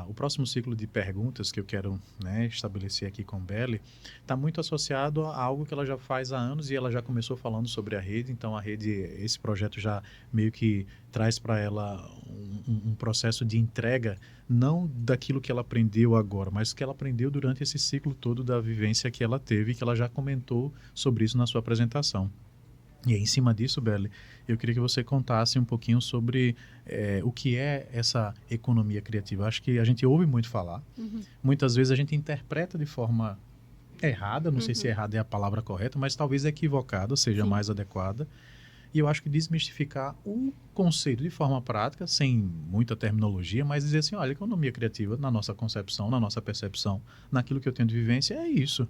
O próximo ciclo de perguntas que eu quero, né, estabelecer aqui com Belle está muito associado a algo que ela já faz há anos e ela já começou falando sobre a rede. Então, a rede, esse projeto já meio que traz para ela um processo de entrega, não daquilo que ela aprendeu agora, mas que ela aprendeu durante esse ciclo todo da vivência que ela teve, que ela já comentou sobre isso na sua apresentação. E aí, em cima disso, Belle, eu queria que você contasse um pouquinho sobre o que é essa economia criativa. Acho que a gente ouve muito falar. Muitas vezes a gente interpreta de forma errada, não sei se errada é a palavra correta, mas talvez equivocada seja Sim. mais adequada. E eu acho que desmistificar o conceito de forma prática, sem muita terminologia, mas dizer assim, olha, economia criativa, na nossa concepção, na nossa percepção, naquilo que eu tenho de vivência, é isso.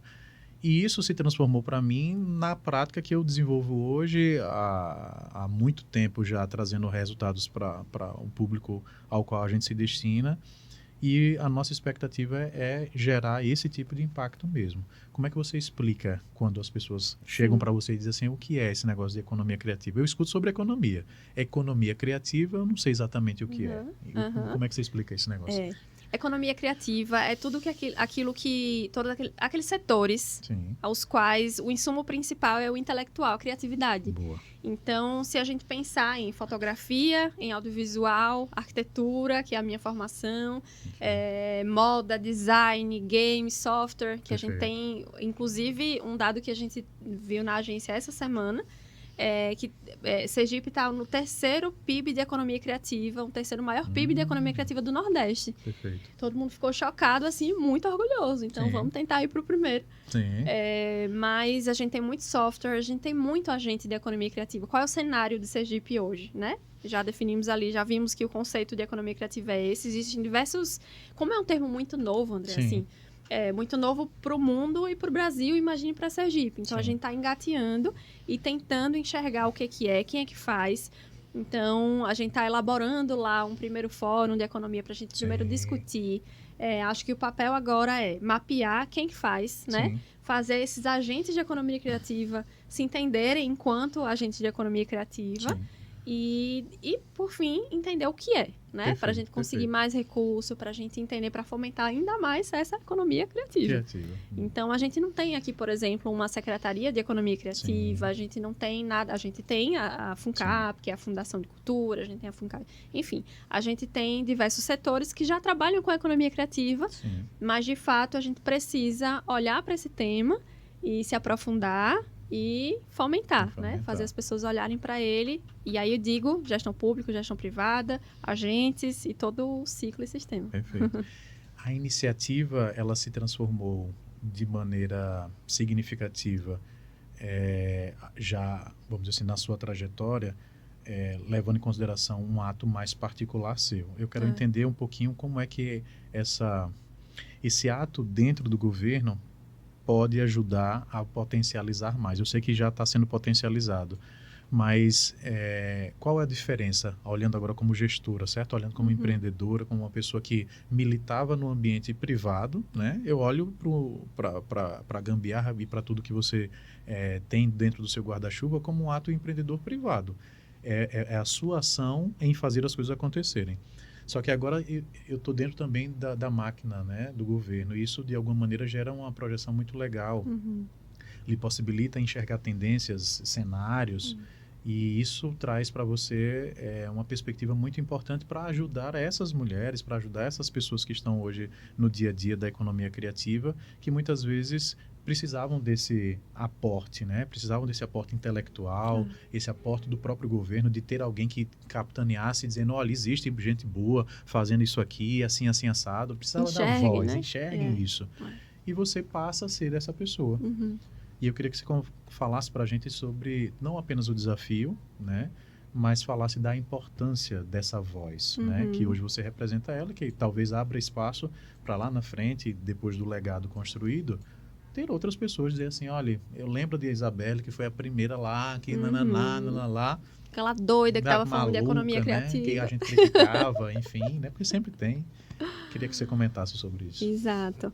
E isso se transformou para mim na prática que eu desenvolvo hoje há muito tempo já, trazendo resultados para o público ao qual a gente se destina. E a nossa expectativa é gerar esse tipo de impacto mesmo. Como é que você explica quando as pessoas chegam para você e dizem assim, o que é esse negócio de economia criativa? Eu escuto sobre economia. Economia criativa, eu não sei exatamente o que é. Como é que você explica esse negócio? Economia criativa é tudo que aquilo que... Todos aqueles setores Sim. aos quais o insumo principal é o intelectual, a criatividade. Boa. Então, se a gente pensar em fotografia, em audiovisual, arquitetura, que é a minha formação, moda, design, game, software, que a gente tem... Inclusive, um dado que a gente viu na agência essa semana, Sergipe está no terceiro PIB de economia criativa, o terceiro maior PIB de economia criativa do Nordeste. Perfeito. Todo mundo ficou chocado, assim, muito orgulhoso. Então, vamos tentar ir para o primeiro. Sim. Mas a gente tem muito software, a gente tem muito agente de economia criativa. Qual é o cenário de Sergipe hoje, né? Já definimos ali, já vimos que o conceito de economia criativa é esse. Existem diversos... Como é um termo muito novo, André, assim... muito novo para o mundo e para o Brasil, imagine para Sergipe. Então, a gente está engateando e tentando enxergar o que é, quem é que faz. Então, a gente está elaborando lá um primeiro fórum de economia para a gente primeiro discutir. Acho que o papel agora é mapear quem que faz, né? Fazer esses agentes de economia criativa se entenderem enquanto agentes de economia criativa. E, por fim, entender o que é, né? Para a gente conseguir mais recurso, para a gente entender, para fomentar ainda mais essa economia criativa. Então, a gente não tem aqui, por exemplo, uma secretaria de economia criativa, a gente não tem nada, a gente tem a FUNCAP, que é a Fundação de Cultura, a gente tem a FUNCAP, enfim, a gente tem diversos setores que já trabalham com a economia criativa, mas, de fato, a gente precisa olhar para esse tema e se aprofundar e fomentar, né? Fazer as pessoas olharem para ele. E aí eu digo gestão pública, gestão privada, agentes e todo o ciclo e sistema. Perfeito. A iniciativa, ela se transformou de maneira significativa, já, vamos dizer assim, na sua trajetória, levando em consideração um ato mais particular seu. Eu quero entender um pouquinho como é que esse ato dentro do governo pode ajudar a potencializar mais. Eu sei que já está sendo potencializado, mas qual é a diferença, olhando agora como gestora, certo? Olhando como empreendedora, como uma pessoa que militava no ambiente privado, né? Eu olho para a gambiarra e para tudo que você tem dentro do seu guarda-chuva como um ato empreendedor privado. É a sua ação em fazer as coisas acontecerem. Só que agora eu estou dentro também da máquina, né, do governo, e isso de alguma maneira gera uma projeção muito legal. Lhe possibilita enxergar tendências, cenários, e isso traz para você uma perspectiva muito importante para ajudar essas mulheres, para ajudar essas pessoas que estão hoje no dia a dia da economia criativa, que muitas vezes precisavam desse aporte, né? Precisavam desse aporte intelectual, esse aporte do próprio governo, de ter alguém que capitaneasse, dizendo, olha, existe gente boa fazendo isso aqui, assim, assim, assado. Precisava dar voz, né? Enxerguem isso. E você passa a ser essa pessoa. E eu queria que você falasse para a gente sobre, não apenas o desafio, né? Mas falasse da importância dessa voz, né? Que hoje você representa ela, que talvez abra espaço para lá na frente, depois do legado construído, ter outras pessoas dizer assim, olha, eu lembro de Isabelle, que foi a primeira lá, que nananá, aquela doida que estava falando de economia criativa. Né? Que a gente criticava, enfim, né? Porque sempre tem. Queria que você comentasse sobre isso. Exato.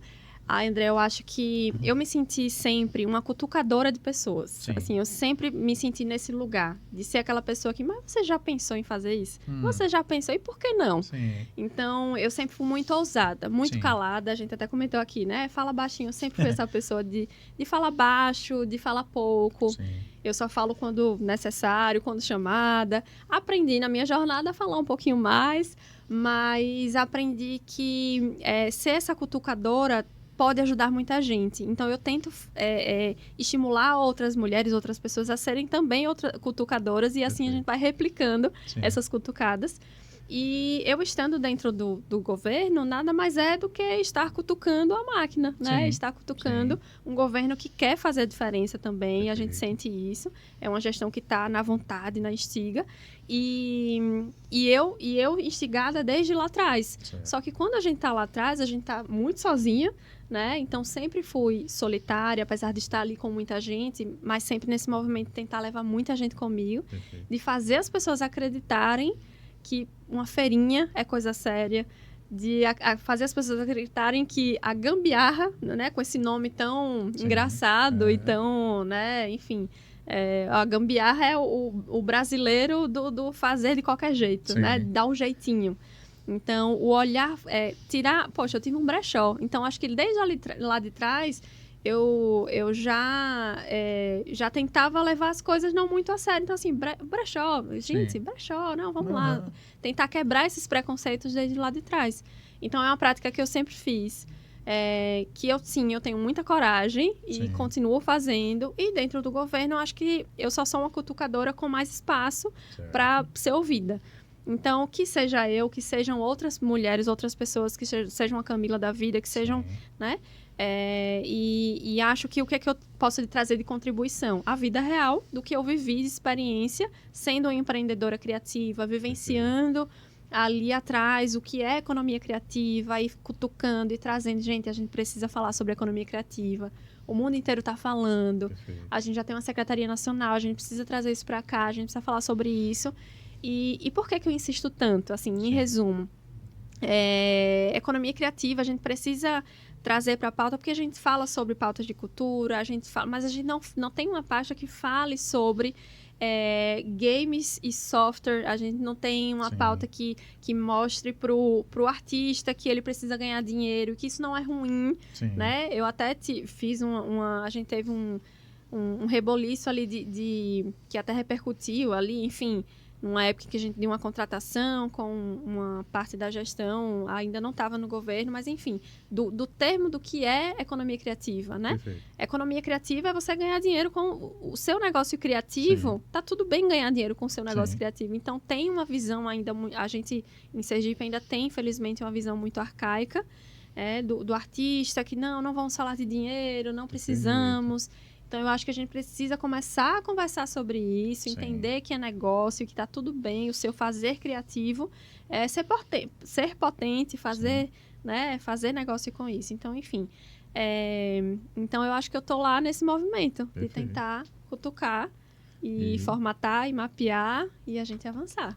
André, eu acho que eu me senti sempre uma cutucadora de pessoas. Sim. Assim, eu sempre me senti nesse lugar de ser aquela pessoa que, mas você já pensou em fazer isso? Você já pensou, e por que não? Sim. Então, eu sempre fui muito ousada, muito Sim. calada. A gente até comentou aqui, né? Fala baixinho. Eu sempre fui essa pessoa de falar baixo, de falar pouco. Sim. Eu só falo quando necessário, quando chamada. Aprendi na minha jornada a falar um pouquinho mais, mas aprendi que ser essa cutucadora pode ajudar muita gente. Então, eu tento estimular outras mulheres, outras pessoas a serem também cutucadoras e assim a gente vai replicando Sim. essas cutucadas. E eu estando dentro do governo, nada mais é do que estar cutucando a máquina, né? Sim. Estar cutucando um governo que quer fazer a diferença também, e a gente Perfeito. sente isso. É uma gestão que está na vontade, na instiga. E eu instigada desde lá atrás. Certo. Só que quando a gente está lá atrás, a gente está muito sozinha, né? Então, sempre fui solitária, apesar de estar ali com muita gente, mas sempre nesse movimento de tentar levar muita gente comigo, Perfeito. de fazer as pessoas acreditarem que uma feirinha é coisa séria, de fazer as pessoas acreditarem que a gambiarra, né, com esse nome tão engraçado e tão, né, enfim, a gambiarra é o brasileiro do fazer de qualquer jeito, Sim. né, dar um jeitinho. Então, o olhar, poxa, eu tive um brechó, então acho que desde lá de trás eu já tentava levar as coisas não muito a sério. Então, assim, brechó, gente, Sim. brechó, não, vamos lá. Tentar quebrar esses preconceitos desde lá de trás. Então, é uma prática que eu sempre fiz. Que eu tenho muita coragem e Sim. continuo fazendo. E dentro do governo, eu acho que eu só sou uma cutucadora com mais espaço para ser ouvida. Então, que seja eu, que sejam outras mulheres, outras pessoas, que sejam a Camila da vida, que sejam, né? E acho que o que é que eu posso lhe trazer de contribuição? A vida real do que eu vivi de experiência, sendo uma empreendedora criativa, vivenciando ali atrás o que é economia criativa, e cutucando e trazendo. Gente, a gente precisa falar sobre economia criativa. O mundo inteiro está falando. Perfeito. A gente já tem uma Secretaria Nacional, a gente precisa trazer isso para cá, a gente precisa falar sobre isso. E por que eu insisto tanto? Assim, em resumo, economia criativa, a gente precisa trazer para a pauta, porque a gente fala sobre pautas de cultura, mas a gente não tem uma pasta que fale sobre games e software. A gente não tem uma pauta que mostre pro artista que ele precisa ganhar dinheiro, que isso não é ruim, né? Eu até fiz a gente teve um reboliço ali que até repercutiu ali, enfim, numa época que a gente deu uma contratação com uma parte da gestão, ainda não estava no governo, mas enfim, do termo do que é economia criativa, né? Perfeito. Economia criativa é você ganhar dinheiro com o seu negócio criativo. Tá tudo bem ganhar dinheiro com o seu negócio criativo. Então, tem uma visão ainda, a gente em Sergipe ainda tem, infelizmente, uma visão muito arcaica do artista, que não vamos falar de dinheiro, não precisamos. Então, eu acho que a gente precisa começar a conversar sobre isso, entender que é negócio, que está tudo bem, o seu fazer criativo é ser potente, fazer negócio com isso. Então, enfim. Então, eu acho que eu estou lá nesse movimento de tentar cutucar e formatar e mapear e a gente avançar.